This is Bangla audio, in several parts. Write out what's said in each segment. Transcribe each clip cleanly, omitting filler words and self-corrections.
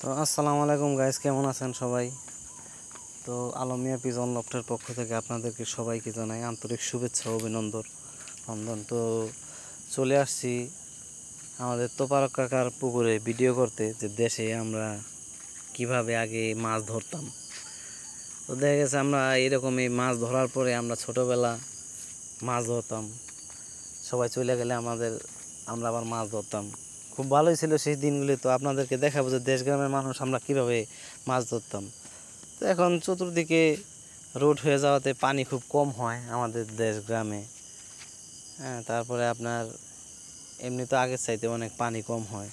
তো আসসালামু আলাইকুম গাইস, কেমন আছেন সবাই? তো আলমিয়া পিজন লফটের পক্ষ থেকে আপনাদেরকে সবাইকে জানাই আন্তরিক শুভেচ্ছা ও অভিনন্দন। তো চলে আসছি আমাদের তোপারক কাকার পুকুরে ভিডিও করতে, যে দেশে আমরা কিভাবে আগে মাছ ধরতাম। তো দেখা গেছে আমরা এরকমই মাছ ধরার পরে আমরা ছোটোবেলা মাছ ধরতাম, সবাই চলে গেলে আমরা আবার মাছ ধরতাম। খুব ভালোই ছিল সেই দিনগুলি। তো আপনাদেরকে দেখাবো যে দেশ গ্রামের মানুষ আমরা কিভাবে মাছ ধরতাম। তো এখন চতুর্দিকে রোড হয়ে যাওয়াতে পানি খুব কম হয় আমাদের দেশ গ্রামে। হ্যাঁ, তারপরে আপনার এমনি তো আগের চাইতে অনেক পানি কম হয়।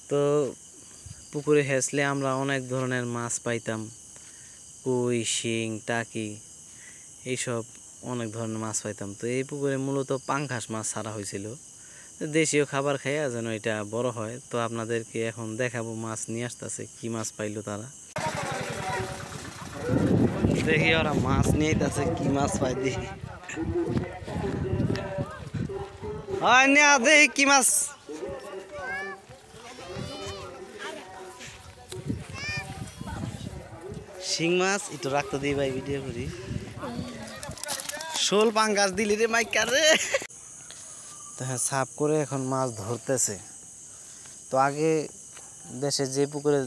তো পুকুরে হেঁচলে আমরা অনেক ধরনের মাছ পাইতাম, কই, শিং, টাকি, এইসব অনেক ধরনের মাছ পাইতাম। তো এই পুকুরে মূলত পাঙ্গাস মাছ ছাড়া হয়েছিল, দেশীয় খাবার খাইয়া যেন এটা বড় হয়। তো আপনাদেরকে এখন দেখাবো, মাছ নিয়ে আসতেছে, কি মাছ পাইলো তারা। দেখি ওরা মাছ নিয়ে আসতেছে, কি মাছ পাই দেখি। দেখি কি মাছ। শিং মাছ একটু রাখতে দিই ভাই, ভিডিও করি। শোল পাঙ্গাস দিলি রে মাইকা রে। তো হ্যাঁ, সাফ করে এখন মাছ ধরতেছে। তো আগে দেশে যে পুকুরে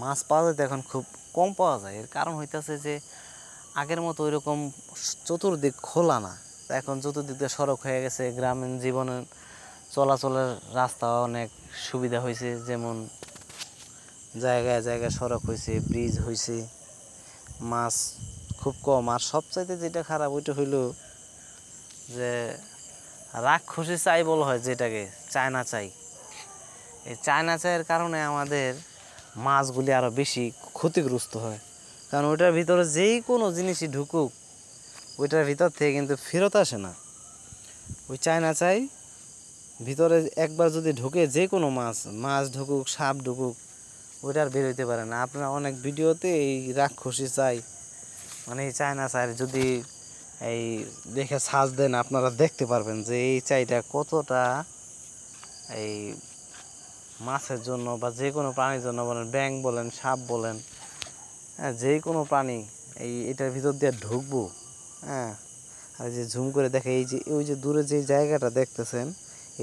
মাছ পাওয়া যেত এখন খুব কম পাওয়া যায়। এর কারণ হইতেছে যে আগের মতো ওইরকম চতুর্দিক খোলা না। এখন চতুর্দিক দিয়ে সড়ক হয়ে গেছে, গ্রামীণ জীবনের চলাচলের রাস্তা অনেক সুবিধা হয়েছে। যেমন জায়গায় জায়গায় সড়ক হয়েছে, ব্রিজ হয়েছে, মাছ খুব কম। আর সবচাইতে যেটা খারাপ ওইটা হইল যে রাক্ষসী চাই বলা হয় যেটাকে, চায়না চাই। এই চায়না চাইয়ের কারণে আমাদের মাছগুলি আরও বেশি ক্ষতিগ্রস্ত হয়। কারণ ওইটার ভিতরে যেই কোনো জিনিসই ঢুকুক, ওইটার ভিতর থেকে কিন্তু ফেরত আসে না। ওই চায়না চাই ভিতরে একবার যদি ঢুকে, যে কোনো মাছ ঢুকুক, সাপ ঢুকুক, ওইটার বের হইতে পারে না। আপনারা অনেক ভিডিওতে এই রাক্ষসী চাই, মানে এই চায়না চাই যদি এই দেখে সার্চ দেন, আপনারা দেখতে পারবেন যে এই চাইটা কতটা এই মাছের জন্য বা যে কোনো প্রাণীর জন্য বলেন, ব্যাঙ বলেন, সাপ বলেন, হ্যাঁ, যে কোনো প্রাণী এটার ভিতর দিয়ে ঢুকবো। হ্যাঁ, আর যে ঝুম করে দেখে, এই যে ওই যে দূরে যে জায়গাটা দেখতেছেন,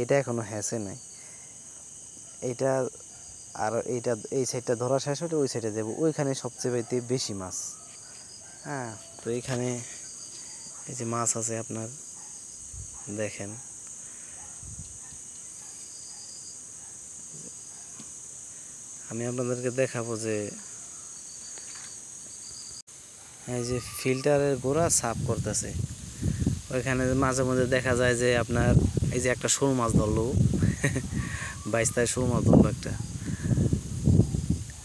এটা এখনো হেসে নাই। এইটা আর এই সাইডটা ধরা শেষ হলে ওই সাইডে যাবো, ওইখানে সবচেয়ে বেশি মাছ। হ্যাঁ, তো এইখানে এই যে মাছ আছে, আপনার দেখেন। আমি আপনাদেরকে দেখাবো যে এই যে ফিল্টারের গোড়া সাফ করতেছে, ওইখানে মাঝে মধ্যে দেখা যায় যে আপনার এই যে একটা শোল মাছ ধরলো, 22 শোল মাছ ধরলো একটা।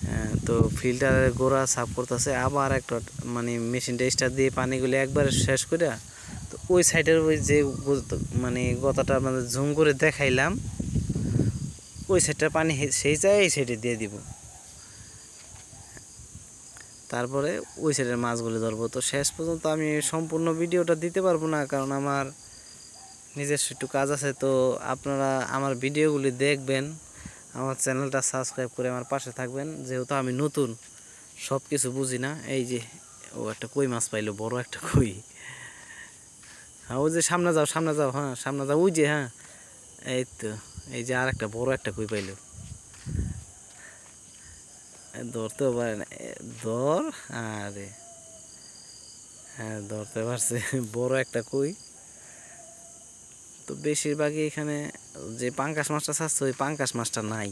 হ্যাঁ, তো ফিল্টারের গোড়া সাফ করতেছে, আবার একটা মানে মেশিনটা স্টার্ট দিয়ে পানিগুলি একবার শেষ করে, তো ওই সাইডের ওই যে মানে গতাটা আপনাদের ঝুম করে দেখাইলাম, ওই সাইডটার পানি সেই চাই এই সাইডে দিয়ে দিব। তারপরে ওই সাইডের মাছগুলি ধরবো। তো শেষ পর্যন্ত আমি সম্পূর্ণ ভিডিওটা দিতে পারবো না, কারণ আমার নিজস্ব একটু কাজ আছে। তো আপনারা আমার ভিডিওগুলি দেখবেন, আমার চ্যানেলটা সাবস্ক্রাইব করে আমার পাশে থাকবেন। যেহেতু আমি নতুন, সব কিছু বুঝি না। এই যে ও একটা কই মাছ পাইলো, বড় একটা কই। হ্যাঁ, ওই যে সামনে যাও, হ্যাঁ সামনে যাও, ওই যে, হ্যাঁ এই তো, এই যে আর একটা বড় একটা কই পাইলো। ধরতেও পারে না, ধর। আরে হ্যাঁ, ধরতে পারছে, বড় একটা কই। তো বেশিরভাগই এখানে যে পাঙ্গাস মাছটা ছাড়ছে, ওই পাঙ্গাস মাছটা নাই।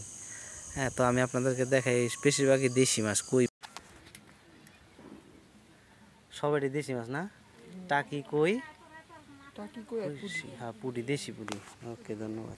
হ্যাঁ, তো আমি আপনাদেরকে দেখাই, বেশিরভাগই দেশি মাছ। কই সবারই দেশি মাছ না? টাকি, কই, হ্যাঁ পুঁটি, দেশি পুঁটি। ওকে, ধন্যবাদ।